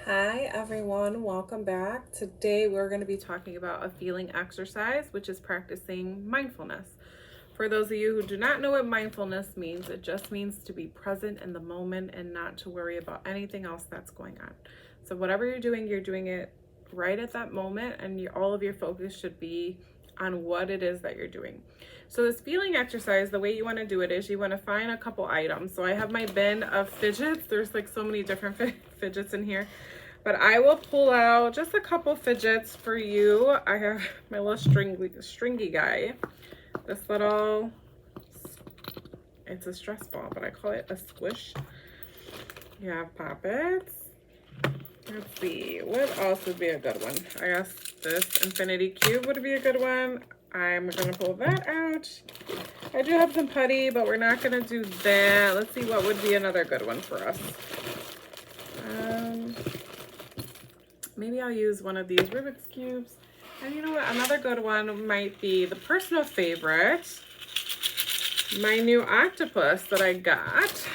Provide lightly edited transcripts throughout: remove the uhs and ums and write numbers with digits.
Hi everyone, welcome back. Today we're going to be talking about a feeling exercise, which is practicing mindfulness. For those of you who do not know what mindfulness means, it just means to be present in the moment and not to worry about anything else that's going on. So whatever you're doing it right at that moment, and all of your focus should be on what it is that you're doing. So this feeling exercise, the way you want to do it is you want to find a couple items. So I have my bin of fidgets. There's like so many different fidgets in here, but I will pull out just a couple fidgets for you. I have my little stringy guy. This little, it's a stress ball, but I call it a squish. You have poppets. Let's see, what else would be a good one? I guess this infinity cube would be a good one. I'm gonna pull that out. I do have some putty, but we're not gonna do that. Let's see what would be another good one for us. Maybe I'll use one of these Rubik's cubes. And you know what, another good one might be the personal favorite, my new octopus that I got.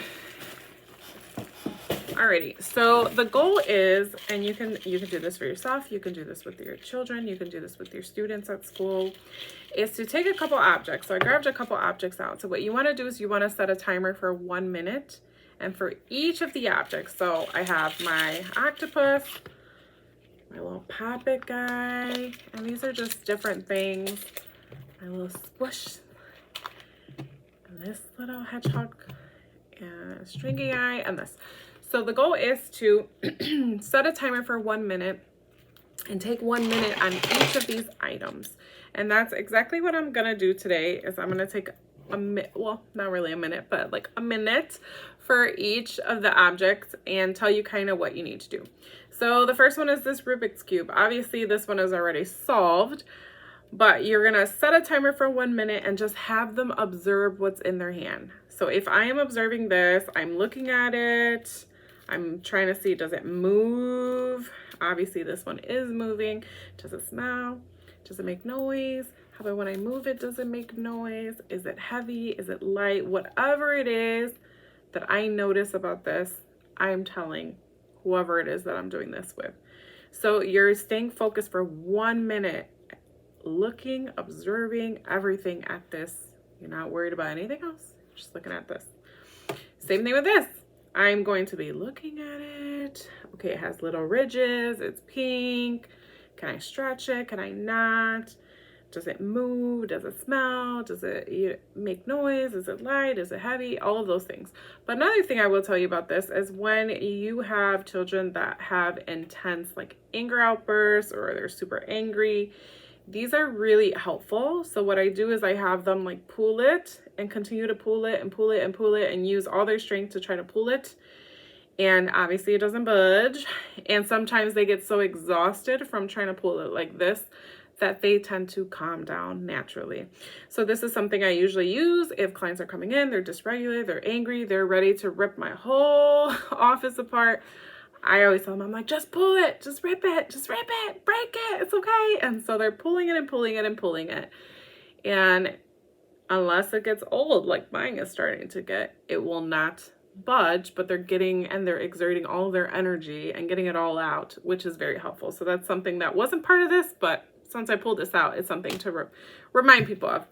Alrighty, so the goal is, and you can do this for yourself, you can do this with your children, you can do this with your students at school, is to take a couple objects. So I grabbed a couple objects out. So what you want to do is you want to set a timer for 1 minute, and for each of the objects. So I have my octopus, my little poppet guy, and these are just different things. My little squish, and this little hedgehog, and a stringy eye, and this. So the goal is to set a timer for 1 minute and take 1 minute on each of these items. And that's exactly what I'm gonna do today. Is I'm gonna take a minute, well, not really a minute, but like a minute for each of the objects and tell you kind of what you need to do. So the first one is this Rubik's Cube. Obviously this one is already solved, but you're gonna set a timer for 1 minute and just have them observe what's in their hand. So if I am observing this, I'm looking at it, I'm trying to see, does it move? Obviously this one is moving. Does it smell? Does it make noise? How about when I move it, does it make noise? Is it heavy? Is it light? Whatever it is that I notice about this, I'm telling whoever it is that I'm doing this with. So you're staying focused for 1 minute, looking, observing everything at this. You're not worried about anything else. Just looking at this. Same thing with this. I'm going to be looking at it. Okay, it has little ridges. It's pink. Can I stretch it? Can I not? Does it move? Does it smell? Does it make noise? Is it light? Is it heavy? All of those things. But another thing I will tell you about this is when you have children that have intense like anger outbursts or they're super angry, these are really helpful. So what I do is I have them like pull it and continue to pull it and pull it and pull it and use all their strength to try to pull it. And obviously it doesn't budge. And sometimes they get so exhausted from trying to pull it like this that they tend to calm down naturally. So this is something I usually use if clients are coming in, they're dysregulated, they're angry, they're ready to rip my whole office apart. I always tell them, I'm like, just pull it, just rip it, break it, it's okay. And so they're pulling it and pulling it and pulling it. And unless it gets old, like mine is starting to get, it will not budge, but they're exerting all their energy and getting it all out, which is very helpful. So that's something that wasn't part of this, but since I pulled this out, it's something to remind people of.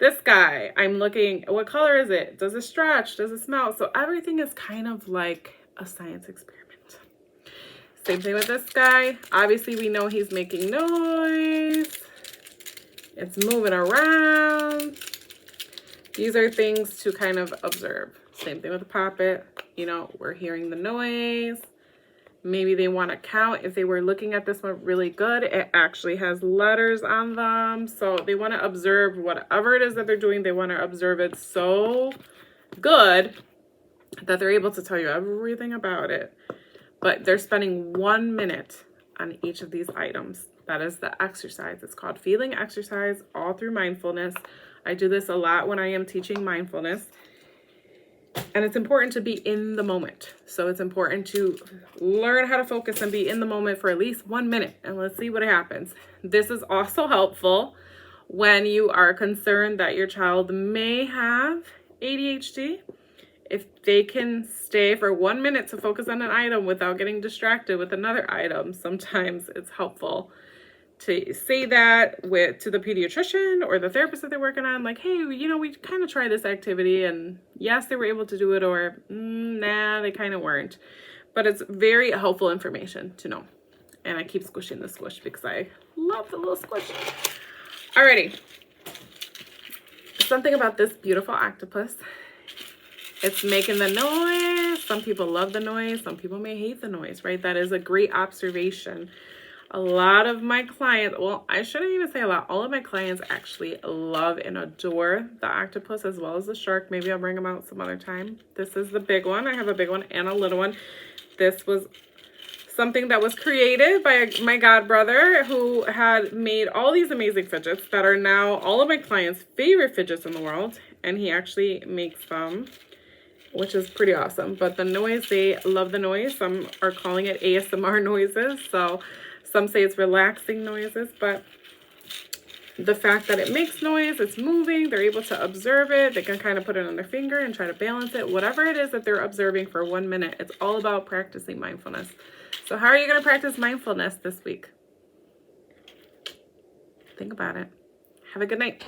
This guy, I'm looking, what color is it? Does it stretch? Does it smell? So everything is kind of like a science experiment. Same thing with this guy. Obviously, we know he's making noise. It's moving around. These are things to kind of observe. Same thing with the poppet. You know, we're hearing the noise. Maybe they want to count. If they were looking at this one really good, it actually has letters on them. So they want to observe whatever it is that they're doing. They want to observe it so good that they're able to tell you everything about it. But they're spending 1 minute on each of these items. That is the exercise. It's called feeling exercise, all through mindfulness. I do this a lot when I am teaching mindfulness. And it's important to be in the moment. So it's important to learn how to focus and be in the moment for at least 1 minute. And let's see what happens. This is also helpful when you are concerned that your child may have ADHD If they can stay for 1 minute to focus on an item without getting distracted with another item, sometimes it's helpful to say that to the pediatrician or the therapist that they're working on, like, hey, you know, we kind of tried this activity and yes, they were able to do it, or nah, they kind of weren't. But it's very helpful information to know. And I keep squishing the squish because I love the little squish. Alrighty. Something about this beautiful octopus. It's making the noise. Some people love the noise. Some people may hate the noise, right? That is a great observation. A lot of my clients, well, I shouldn't even say a lot. All of my clients actually love and adore the octopus as well as the shark. Maybe I'll bring them out some other time. This is the big one. I have a big one and a little one. This was something that was created by my god brother, who had made all these amazing fidgets that are now all of my clients' favorite fidgets in the world. And he actually makes them, which is pretty awesome. But the noise, they love the noise. Some are calling it ASMR noises. So some say it's relaxing noises, but the fact that it makes noise, it's moving, they're able to observe it, they can kind of put it on their finger and try to balance it, whatever it is that they're observing for 1 minute. It's all about practicing mindfulness. So how are you going to practice mindfulness this week? Think about it. Have a good night.